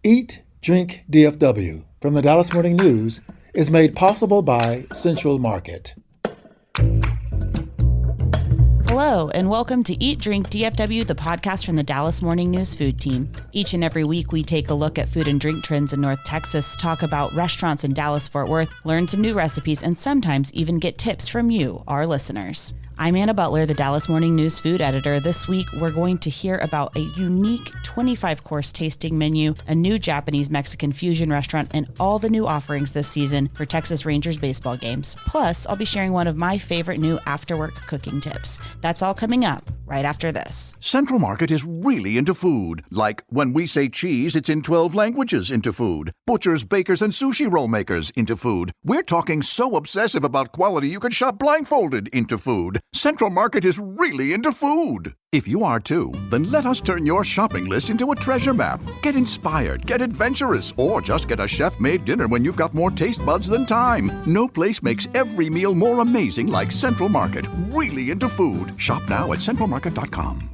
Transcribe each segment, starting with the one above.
Eat, Drink, DFW from the Dallas Morning News is made possible by Central Market. Hello, and welcome to Eat, Drink, DFW, the podcast from the Dallas Morning News food team. Each and every week, we take a look at food and drink trends in North Texas, talk about restaurants in Dallas-Fort Worth, learn some new recipes, and sometimes even get tips from you, our listeners. I'm Anna Butler, the Dallas Morning News food editor. This week, we're going to hear about a unique 25-course tasting menu, a new Japanese-Mexican fusion restaurant, and all the new offerings this season for Texas Rangers baseball games. Plus, I'll be sharing one of my favorite new after-work cooking tips. That's all coming up right after this. Central Market is really into food. Like when we say cheese, it's in 12 languages into food. Butchers, bakers, and sushi roll makers into food. We're talking so obsessive about quality you can shop blindfolded into food. Central Market is really into food. If you are too, then let us turn your shopping list into a treasure map. Get inspired, get adventurous, or just get a chef-made dinner when you've got more taste buds than time. No place makes every meal more amazing like Central Market. Really into food. Shop now at centralmarket.com.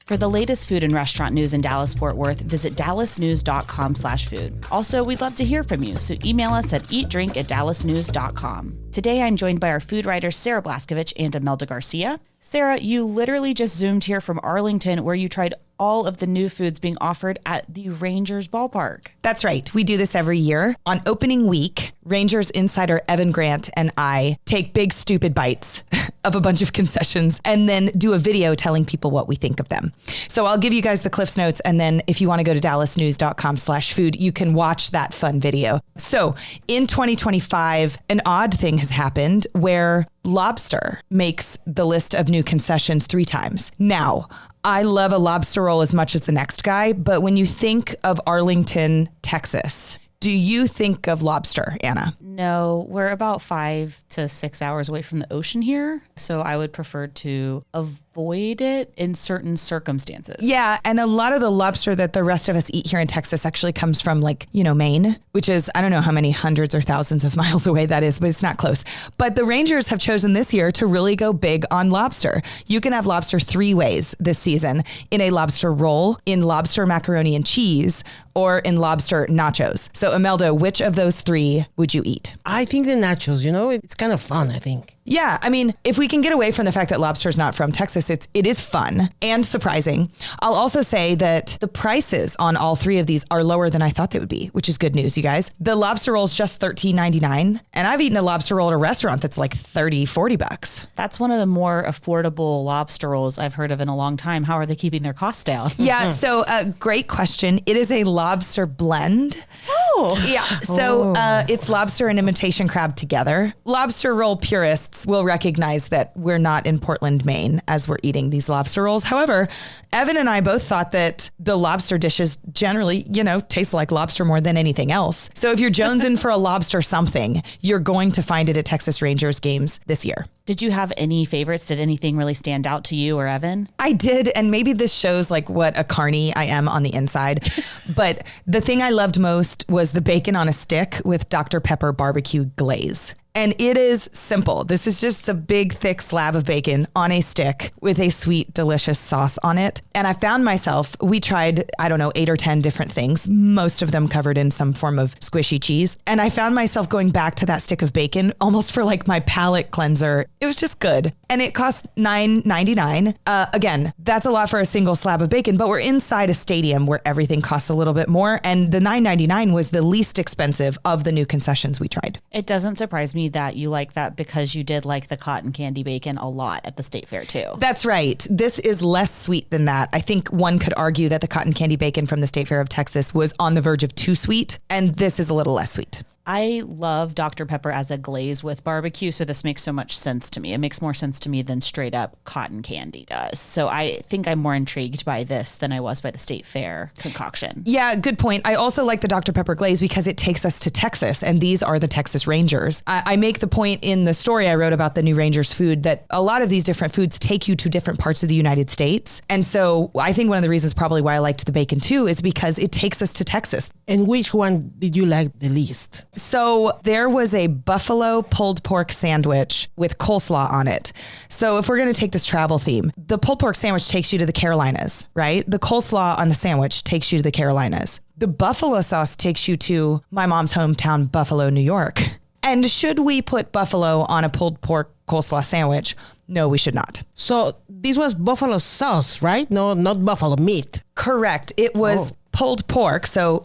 For the latest food and restaurant news in Dallas-Fort Worth, visit dallasnews.com/food. Also, we'd love to hear from you, so email us at eatdrink@dallasnews.com. Today, I'm joined by our food writers Sarah Blaskovich and Imelda Garcia. Sarah, you literally just zoomed here from Arlington, where you tried all of the new foods being offered at the Rangers ballpark. That's right. We do this every year. On opening week, Rangers insider Evan Grant and I take big, stupid bites of a bunch of concessions and then do a video telling people what we think of them. So I'll give you guys the Cliffs Notes, and then if you want to go to dallasnews.com/food, you can watch that fun video. So in 2025, an odd thing has happened where lobster makes the list of new concessions 3 times. Now, I love a lobster roll as much as the next guy, but when you think of Arlington, Texas, do you think of lobster, Anna? No, we're about 5 to 6 hours away from the ocean here, so I would prefer to avoid it in certain circumstances. Yeah, and a lot of the lobster that the rest of us eat here in Texas actually comes from Maine, which is, I don't know how many hundreds or thousands of miles away that is, but it's not close. But the Rangers have chosen this year to really go big on lobster. You can have lobster 3 ways this season: in a lobster roll, in lobster macaroni and cheese, or in lobster nachos. So Imelda, which of those 3 would you eat? I think the nachos, it's kind of fun, I think. Yeah, I mean, if we can get away from the fact that lobster is not from Texas, it is fun and surprising. I'll also say that the prices on all 3 of these are lower than I thought they would be, which is good news, you guys. The lobster roll is just $13.99, and I've eaten a lobster roll at a restaurant that's like $30-$40. That's one of the more affordable lobster rolls I've heard of in a long time. How are they keeping their costs down? Yeah, so great question. It is a lobster blend. Oh. Yeah, so it's lobster and imitation crab together. Lobster roll purists will recognize that we're not in Portland, Maine, as we're eating these lobster rolls. However, Evan and I both thought that the lobster dishes generally, taste like lobster more than anything else. So if you're jonesing for a lobster something, you're going to find it at Texas Rangers games this year. Did you have any favorites? Did anything really stand out to you or Evan? I did, and maybe this shows what a carny I am on the inside. But the thing I loved most was the bacon on a stick with Dr. Pepper barbecue glaze. And it is simple. This is just a big, thick slab of bacon on a stick with a sweet, delicious sauce on it. And I found myself, we tried, 8 or 10 different things, most of them covered in some form of squishy cheese. And I found myself going back to that stick of bacon almost for my palate cleanser. It was just good. And it cost $9.99. Again, that's a lot for a single slab of bacon, but we're inside a stadium where everything costs a little bit more. And the $9.99 was the least expensive of the new concessions we tried. It doesn't surprise me that you like that, because you did like the cotton candy bacon a lot at the state fair too. That's right. This is less sweet than that. I think one could argue that the cotton candy bacon from the State Fair of Texas was on the verge of too sweet, and this is a little less sweet. I love Dr. Pepper as a glaze with barbecue, so this makes so much sense to me. It makes more sense to me than straight up cotton candy does. So I think I'm more intrigued by this than I was by the State Fair concoction. Yeah, good point. I also like the Dr. Pepper glaze because it takes us to Texas, and these are the Texas Rangers. I make the point in the story I wrote about the new Rangers food that a lot of these different foods take you to different parts of the United States. And so I think one of the reasons probably why I liked the bacon too is because it takes us to Texas. And which one did you like the least? So there was a buffalo pulled pork sandwich with coleslaw on it. So if we're going to take this travel theme, the pulled pork sandwich takes you to the Carolinas, right? The coleslaw on the sandwich takes you to the Carolinas. The buffalo sauce takes you to my mom's hometown, Buffalo, New York. And should we put buffalo on a pulled pork coleslaw sandwich? No, we should not. So this was buffalo sauce, right? No, not buffalo meat. Correct. It was pulled pork, so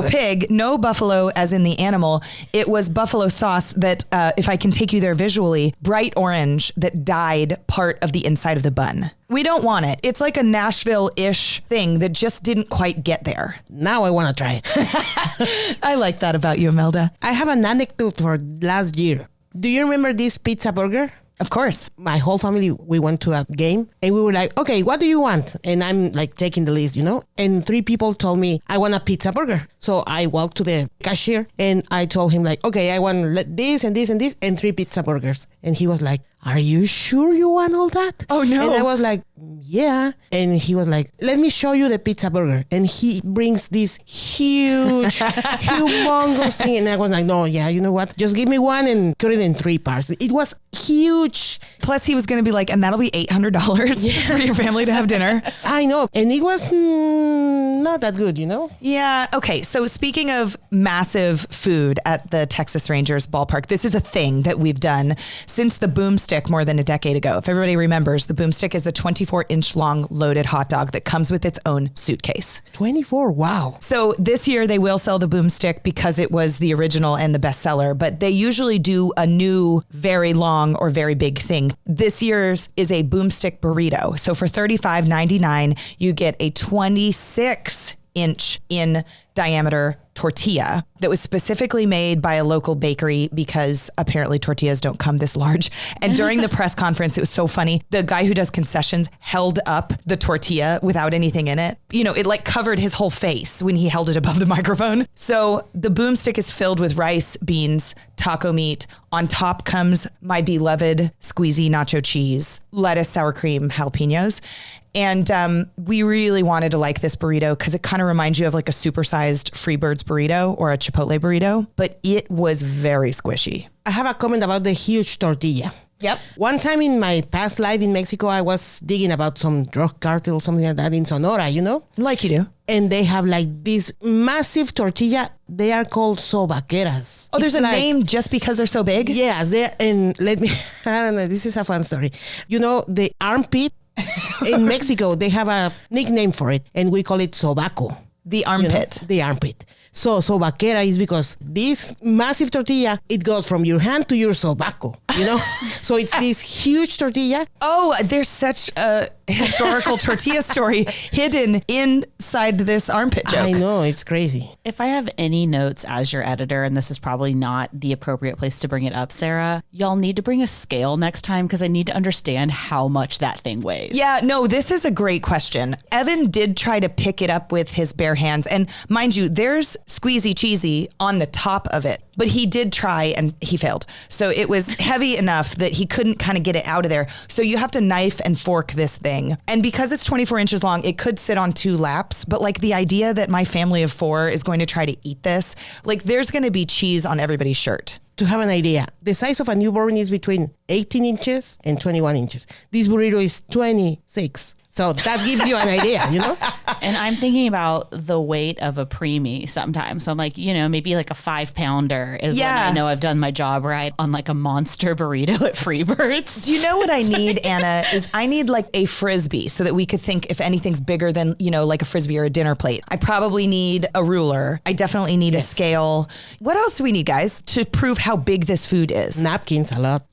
pig, no buffalo as in the animal. It was buffalo sauce that, if I can take you there visually, bright orange that dyed part of the inside of the bun. We don't want it. It's like a Nashville-ish thing that just didn't quite get there. Now I want to try it. I like that about you, Imelda. I have an anecdote for last year. Do you remember this pizza burger? Of course. My whole family, we went to a game and we were like, okay, what do you want? And I'm like taking the list, and 3 people told me, I want a pizza burger. So I walked to the cashier and I told him like, okay, I want this and this and this and 3 pizza burgers. And he was like, are you sure you want all that? Oh, no. And I was like, yeah. And he was like, let me show you the pizza burger. And he brings this huge, humongous thing. And I was like, no, yeah, you know what? Just give me one and cut it in 3 parts. It was huge. Plus he was going to be like, and that'll be $800 for your family to have dinner. I know. And it was not that good, Yeah. Okay. So speaking of massive food at the Texas Rangers ballpark, this is a thing that we've done since the Boomstick more than a decade ago. If everybody remembers, the Boomstick is the 24-inch long loaded hot dog that comes with its own suitcase. 24? Wow. So this year they will sell the Boomstick because it was the original and the bestseller, but they usually do a new, very long or very big thing. This year's is a Boomstick burrito. So for $35.99, you get a 26-inch in diameter tortilla that was specifically made by a local bakery because apparently tortillas don't come this large. And during the press conference, it was so funny. The guy who does concessions held up the tortilla without anything in it. It like covered his whole face when he held it above the microphone. So the Boomstick is filled with rice, beans, taco meat. On top comes my beloved squeezy nacho cheese, lettuce, sour cream, jalapenos. And we really wanted to like this burrito because it kind of reminds you of like a supersized Freebirds burrito or a Chipotle burrito, but it was very squishy. I have a comment about the huge tortilla. Yep. One time in my past life in Mexico, I was digging about some drug cartel, something like that in Sonora, Like you do. And they have like this massive tortilla. They are called sobaqueras. Oh, there's It's a like, name just because they're so big? Yes. And let me, I don't know, this is a fun story. The armpit in Mexico, they have a nickname for it, and we call it sobaco. The armpit. The armpit. So sobaquera is because this massive tortilla, it goes from your hand to your sobaco, So it's this huge tortilla. Oh, there's such a historical tortilla story hidden inside this armpit joke. I know, it's crazy. If I have any notes as your editor, and this is probably not the appropriate place to bring it up, Sarah, y'all need to bring a scale next time because I need to understand how much that thing weighs. Yeah, no, this is a great question. Evan did try to pick it up with his bare hands. And mind you, there's squeezy cheesy on the top of it, but he did try and he failed. So it was heavy enough that he couldn't kind of get it out of there. So you have to knife and fork this thing. And because it's 24 inches long, it could sit on 2 laps. But like the idea that my family of 4 is going to try to eat this, like there's going to be cheese on everybody's shirt. To have an idea, the size of a newborn is between 18 inches and 21 inches. This burrito is 26. So that gives you an idea, And I'm thinking about the weight of a preemie sometimes. So I'm like, maybe like a 5-pounder is when I know I've done my job right on like a monster burrito at Freebirds. Do you know what I need, Anna? Is I need like a Frisbee so that we could think if anything's bigger than, like a Frisbee or a dinner plate. I probably need a ruler. I definitely need a scale. What else do we need, guys, to prove how big this food is? Napkins, a lot.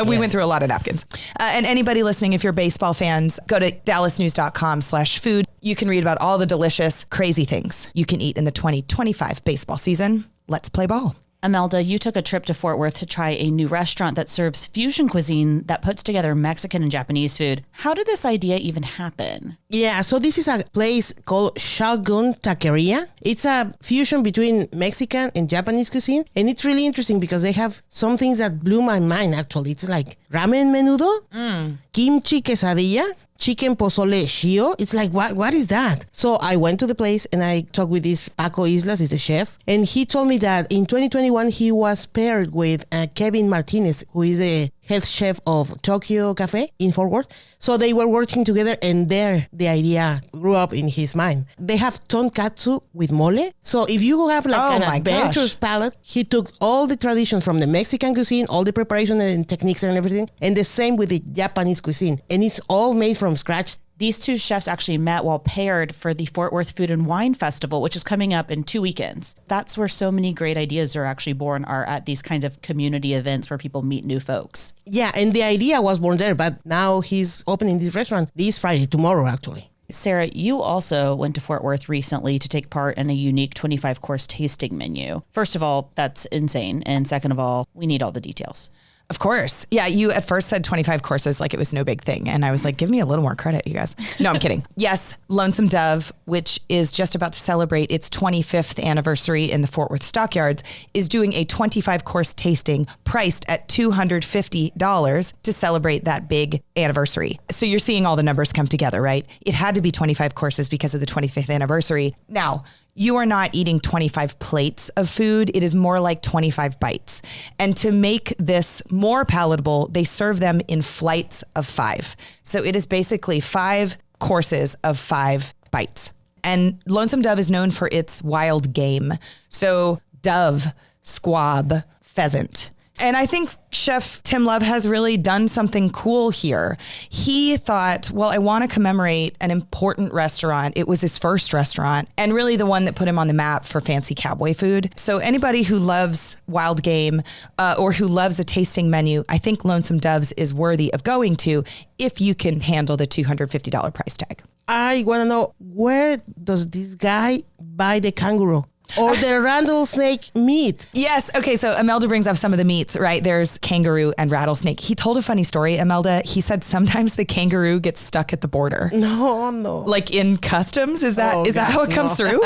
We went through a lot of napkins. And anybody listening, if you're baseball fans, go to dallasnews.com/food. You can read about all the delicious, crazy things you can eat in the 2025 baseball season. Let's play ball. Imelda, you took a trip to Fort Worth to try a new restaurant that serves fusion cuisine that puts together Mexican and Japanese food. How did this idea even happen? Yeah, so this is a place called Shogun Taqueria. It's a fusion between Mexican and Japanese cuisine. And it's really interesting because they have some things that blew my mind, actually. It's like ramen menudo, kimchi quesadilla, chicken pozole shio. It's like, what is that? So I went to the place and I talked with this Paco Islas, is the chef. And he told me that in 2021, he was paired with Kevin Martinez, who is a head chef of Tokyo Cafe in Fort Worth. So they were working together and there the idea grew up in his mind. They have tonkatsu with mole. So if you have like an adventurous palate, he took all the tradition from the Mexican cuisine, all the preparation and techniques and everything, and the same with the Japanese cuisine. And it's all made from scratch. These two chefs actually met while paired for the Fort Worth Food and Wine Festival, which is coming up in 2 weekends. That's where so many great ideas are actually born, are at these kind of community events where people meet new folks. Yeah, and the idea was born there, but now he's opening this restaurant this Friday, tomorrow actually. Sarah, you also went to Fort Worth recently to take part in a unique 25-course tasting menu. First of all, that's insane. And second of all, we need all the details. Of course. Yeah, you at first said 25 courses like it was no big thing. And I was like, give me a little more credit, you guys. No, I'm kidding. Yes, Lonesome Dove, which is just about to celebrate its 25th anniversary in the Fort Worth Stockyards, is doing a 25-course tasting priced at $250 to celebrate that big anniversary. So you're seeing all the numbers come together, right? It had to be 25 courses because of the 25th anniversary. Now, you are not eating 25 plates of food. It is more like 25 bites. And to make this more palatable, they serve them in flights of 5. So it is basically 5 courses of 5 bites. And Lonesome Dove is known for its wild game. So dove, squab, pheasant. And I think Chef Tim Love has really done something cool here. He thought, well, I want to commemorate an important restaurant. It was his first restaurant and really the one that put him on the map for fancy cowboy food. So anybody who loves wild game or who loves a tasting menu, I think Lonesome Doves is worthy of going to if you can handle the $250 price tag. I want to know, where does this guy buy the kangaroo? Or the rattlesnake meat. Yes. Okay. So Imelda brings up some of the meats, right? There's kangaroo and rattlesnake. He told a funny story, Imelda. He said sometimes the kangaroo gets stuck at the border. No. Like in customs? Is that how it comes through?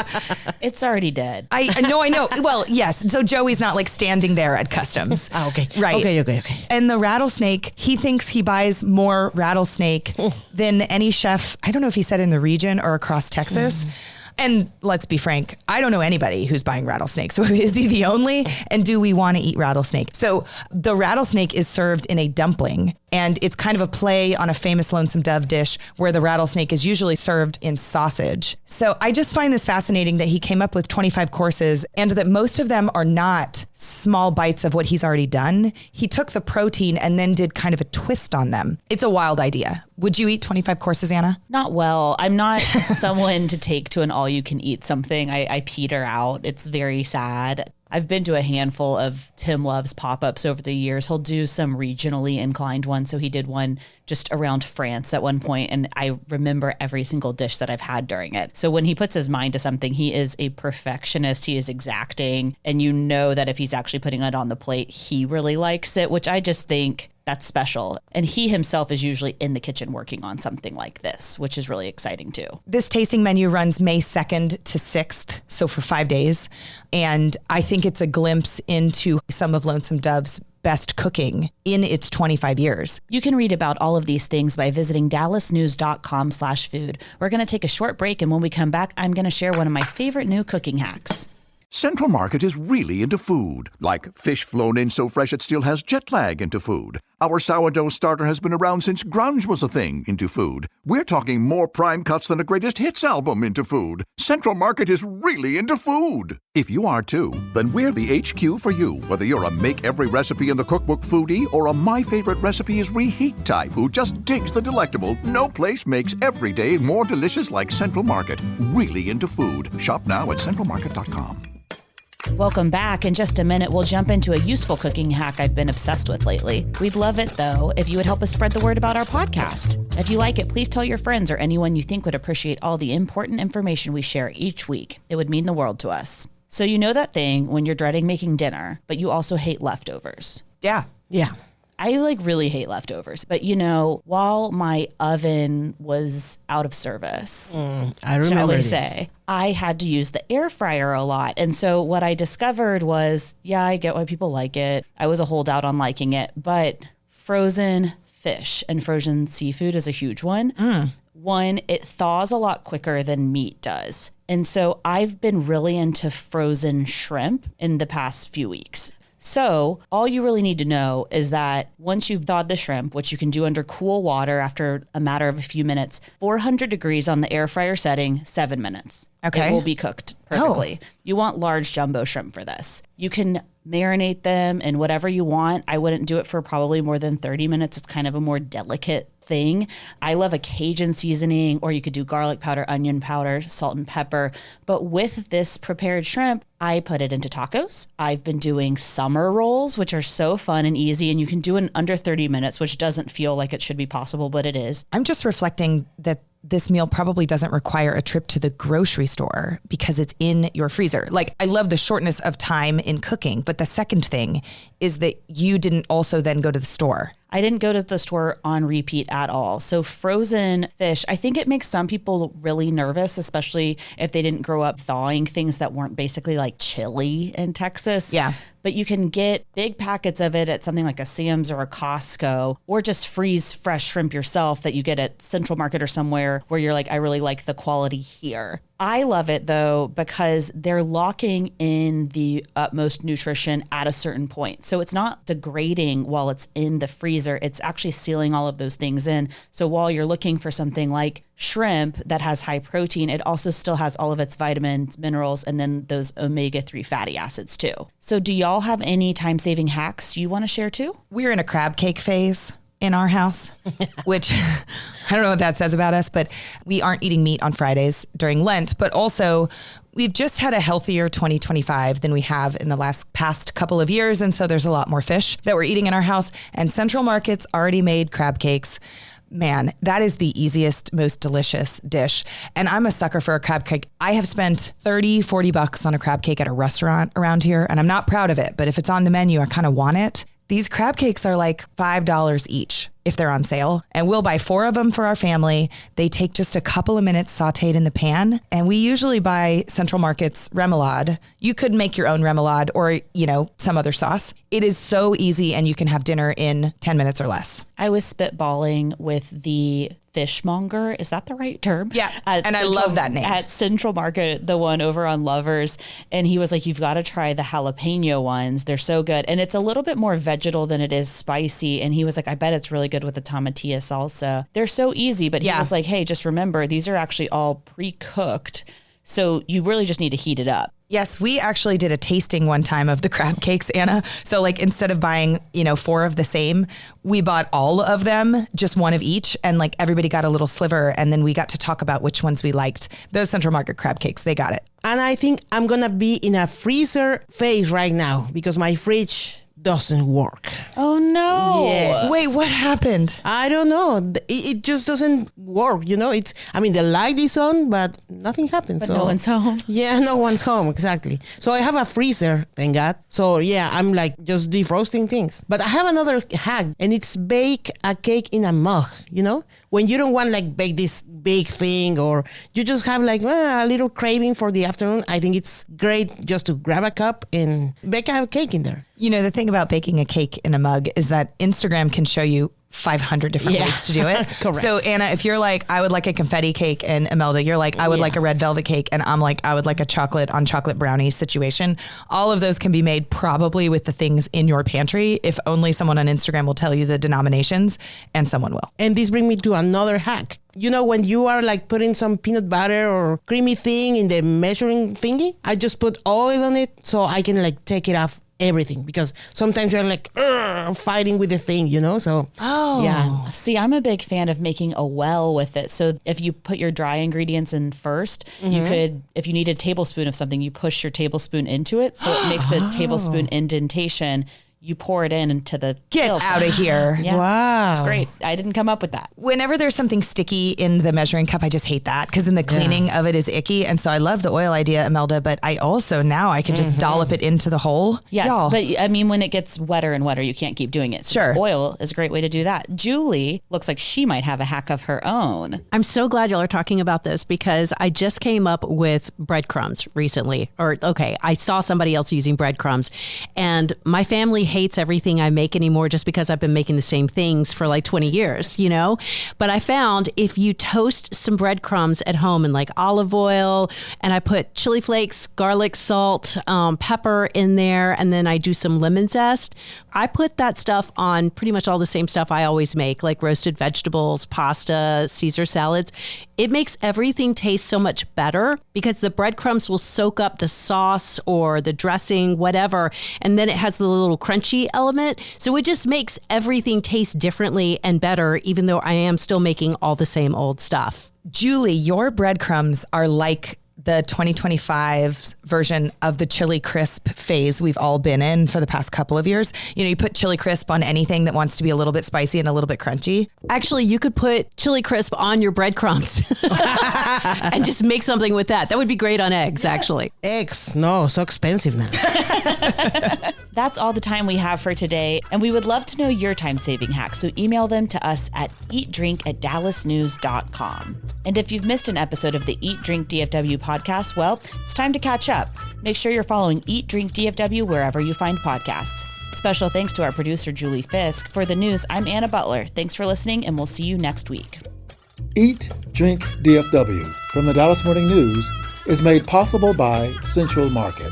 It's already dead. I know. Well, yes. So Joey's not like standing there at customs. Okay. Right. Okay. And the rattlesnake, he thinks he buys more rattlesnake than any chef. I don't know if he said in the region or across Texas. And let's be frank, I don't know anybody who's buying rattlesnake. So is he the only? And do we want to eat rattlesnake? So the rattlesnake is served in a dumpling. And it's kind of a play on a famous Lonesome Dove dish where the rattlesnake is usually served in sausage. So I just find this fascinating that he came up with 25 courses and that most of them are not small bites of what he's already done. He took the protein and then did kind of a twist on them. It's a wild idea. Would you eat 25 courses, Anna? Not well. I'm not someone to take to an all-you-can-eat something. I peter out. It's very sad. I've been to a handful of Tim Love's pop-ups over the years. He'll do some regionally inclined ones. So he did one just around France at one point, and I remember every single dish that I've had during it. So when he puts his mind to something, he is a perfectionist. He is exacting, and you know that if he's actually putting it on the plate, he really likes it, which I just think that's special. And he himself is usually in the kitchen working on something like this, which is really exciting too. This tasting menu runs May 2nd to 6th, so for 5 days. And I think it's a glimpse into some of Lonesome Dove's best cooking in its 25 years. You can read about all of these things by visiting dallasnews.com/food. We're going to take a short break, and when we come back, I'm going to share one of my favorite new cooking hacks. Central Market is really into food, like fish flown in so fresh it still has jet lag into food. Our sourdough starter has been around since grunge was a thing into food. We're talking more prime cuts than a greatest hits album into food. Central Market is really into food. If you are too, then we're the HQ for you, whether you're a make every recipe in the cookbook foodie or a my favorite recipe is reheat type who just digs the delectable. No place makes every day more delicious like Central Market. Really into food. Shop now at centralmarket.com. Welcome back. In just a minute, we'll jump into a useful cooking hack I've been obsessed with lately. We'd love it, though, if you would help us spread the word about our podcast. If you like it, please tell your friends or anyone you think would appreciate all the important information we share each week. It would mean the world to us. So you know that thing when you're dreading making dinner, but you also hate leftovers. Yeah. I really hate leftovers. But while my oven was out of service, I remember this. say, I had to use the air fryer a lot. And so what I discovered was, I get why people like it. I was a holdout on liking it, but frozen fish and frozen seafood is a huge one. One, it thaws a lot quicker than meat does. And so I've been really into frozen shrimp in the past few weeks. So all you really need to know is that once you've thawed the shrimp, which you can do under cool water after a matter of a few minutes, 400 degrees on the air fryer setting, 7 minutes. Okay. It will be cooked perfectly. You want large jumbo shrimp for this. You can marinate them in whatever you want. I wouldn't do it for probably more than 30 minutes. It's kind of a more delicate thing. I love a Cajun seasoning, or you could do garlic powder, onion powder, salt and pepper. But with this prepared shrimp, I put it into tacos. I've been doing summer rolls, which are so fun and easy, and you can do it in under 30 minutes, which doesn't feel like it should be possible, but it is. I'm just reflecting that this meal probably doesn't require a trip to the grocery store because it's in your freezer. Like, I love the shortness of time in cooking, but the second thing is that you didn't also then go to the store. I didn't go to the store on repeat at all. So frozen fish, I think it makes some people really nervous, especially if they didn't grow up thawing things that weren't basically like chili in Texas. Yeah. But you can get big packets of it at something like a Sam's or a Costco, or just freeze fresh shrimp yourself that you get at Central Market or somewhere where you're like, I really like the quality here. I love it though, because they're locking in the utmost nutrition at a certain point. So it's not degrading while it's in the freezer. It's actually sealing all of those things in. So while you're looking for something like shrimp that has high protein, it also still has all of its vitamins, minerals, and then those omega-3 fatty acids too. So do y'all have any time-saving hacks you want to share too? We're in a crab cake phase in our house, which I don't know what that says about us, but we aren't eating meat on Fridays during Lent, but also we've just had a healthier 2025 than we have in the past couple of years. And so there's a lot more fish that we're eating in our house, and Central Market's already made crab cakes. Man, that is the easiest, most delicious dish. And I'm a sucker for a crab cake. I have spent $30-$40 on a crab cake at a restaurant around here, and I'm not proud of it, but if it's on the menu, I kind of want it. These crab cakes are like $5 each if they're on sale, and we'll buy 4 of them for our family. They take just a couple of minutes sauteed in the pan, and we usually buy Central Market's remoulade. You could make your own remoulade or, some other sauce. It is so easy, and you can have dinner in 10 minutes or less. I was spitballing with the fishmonger. Is that the right term? Yeah. And I love that name. At Central Market, the one over on Lovers. And he was like, you've got to try the jalapeno ones. They're so good. And it's a little bit more vegetal than it is spicy. And he was like, I bet it's really good with the tomatilla salsa. They're so easy. But he was like, hey, just remember, these are actually all pre-cooked. So you really just need to heat it up. Yes, we actually did a tasting one time of the crab cakes, Anna. So like instead of buying, 4 of the same, we bought all of them, just one of each. And like everybody got a little sliver. And then we got to talk about which ones we liked. Those Central Market crab cakes, they got it. And I think I'm going to be in a freezer phase right now because my fridge doesn't work. Oh no. Yes. Wait, what happened? I don't know. It just doesn't work. The light is on, but nothing happens. But no one's home. Yeah, no one's home. Exactly. So I have a freezer, thank God. So yeah, I'm like just defrosting things. But I have another hack, and it's bake a cake in a mug, When you don't want like bake this big thing, or you just have like a little craving for the afternoon, I think it's great just to grab a cup and bake a cake in there. The thing about baking a cake in a mug is that Instagram can show you 500 different ways to do it. Correct. So Anna, if you're like, I would like a confetti cake, and Imelda, you're like, I would like a red velvet cake, and I'm like, I would like a chocolate on chocolate brownie situation. All of those can be made probably with the things in your pantry, if only someone on Instagram will tell you the denominations, and someone will. And this brings me to another hack. When you are like putting some peanut butter or creamy thing in the measuring thingy, I just put oil on it so I can like take it off everything, because sometimes you're like fighting with the thing, so See, I'm a big fan of making a well with it. So if you put your dry ingredients in first, you could, if you need a tablespoon of something, you push your tablespoon into it, so it makes a tablespoon indentation. You pour it into the Get out of here. Yeah. Wow. It's great. I didn't come up with that. Whenever there's something sticky in the measuring cup, I just hate that, because then the cleaning of it is icky. And so I love the oil idea, Imelda, but I also now I can just dollop it into the hole. Yes, Y'all. but I mean, when it gets wetter and wetter, you can't keep doing it. So Sure. oil is a great way to do that. Julie looks like she might have a hack of her own. I'm so glad y'all are talking about this, because I just came up with breadcrumbs recently. I saw somebody else using breadcrumbs, and my family hates everything I make anymore just because I've been making the same things for like 20 years, you know? But I found if you toast some breadcrumbs at home in like olive oil, and I put chili flakes, garlic, salt, pepper in there, and then I do some lemon zest, I put that stuff on pretty much all the same stuff I always make, like roasted vegetables, pasta, Caesar salads. It makes everything taste so much better because the breadcrumbs will soak up the sauce or the dressing, whatever, and then it has the little crunchy element. So it just makes everything taste differently and better, even though I am still making all the same old stuff. Julie, your breadcrumbs are like the 2025 version of the chili crisp phase we've all been in for the past couple of years. You know, you put chili crisp on anything that wants to be a little bit spicy and a little bit crunchy. Actually, you could put chili crisp on your breadcrumbs and just make something with that. That would be great on eggs, actually. Eggs, no, so expensive now. That's all the time we have for today, and we would love to know your time-saving hacks, so email them to us at eatdrink@dallasnews.com. And if you've missed an episode of the Eat Drink DFW podcast, well, it's time to catch up. Make sure you're following Eat Drink DFW wherever you find podcasts. Special thanks to our producer, Julie Fisk. For the news, I'm Anna Butler. Thanks for listening, and we'll see you next week. Eat, Drink, DFW from the Dallas Morning News is made possible by Central Market.